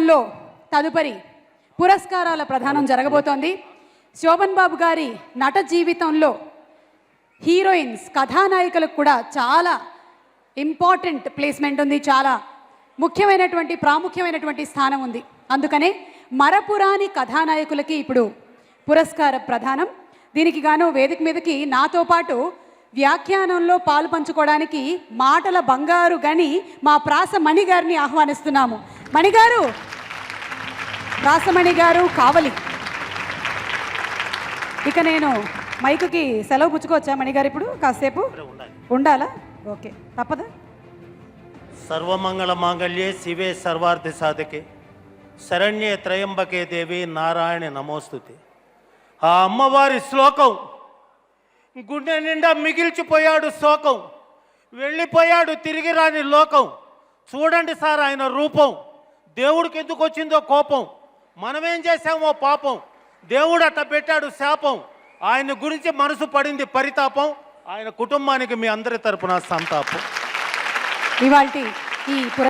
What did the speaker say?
కార్యక్రమంలో తదుపరి పురస్కారాల ప్రదానం జరగబోతోంది. శోభన్ బాబు గారి నట జీవితంలో హీరోయిన్స్ కథానాయికలకు కూడా చాలా ఇంపార్టెంట్ ప్లేస్మెంట్ ఉంది, చాలా ముఖ్యమైనటువంటి ప్రాముఖ్యమైనటువంటి స్థానం ఉంది. అందుకనే మరపురాని కథానాయకులకి ఇప్పుడు పురస్కార ప్రదానం. దీనికి గాను వేదిక మీదకి నాతో పాటు వ్యాఖ్యానంలో పాలు పంచుకోవడానికి మాటల బంగారు గని మా ప్రాసమణి గారిని ఆహ్వానిస్తున్నాము. మణిగారు, ప్రాసమణి గారు కావలి. ఇక నేను మైకుకి సెలవు పుచ్చుకోవచ్చా మణిగారు? ఇప్పుడు కాసేపు ఉండాలా? ఓకే, తప్పదా? సర్వమంగళ మాంగళ్యే శివే సర్వార్థ సాధకే శరణ్యే త్రయంబకే దేవి నారాయణ నమోస్తుతే. ఆ అమ్మవారి శ్లోకం గుండె నిండా మిగిల్చిపోయాడు శోకం, వెళ్ళిపోయాడు తిరిగి రాని లోకం. చూడండి సార్ ఆయన రూపం, దేవుడికి ఎందుకు వచ్చిందో కోపం, మనమేం చేశామో పాపం, దేవుడు అట్ట పెట్టాడు శాపం. ఆయన గురించి మనసు పడింది పరితాపం, ఆయన కుటుంబానికి మీ అందరి తరపున సంతాపం. ఇవాల్టి ఈ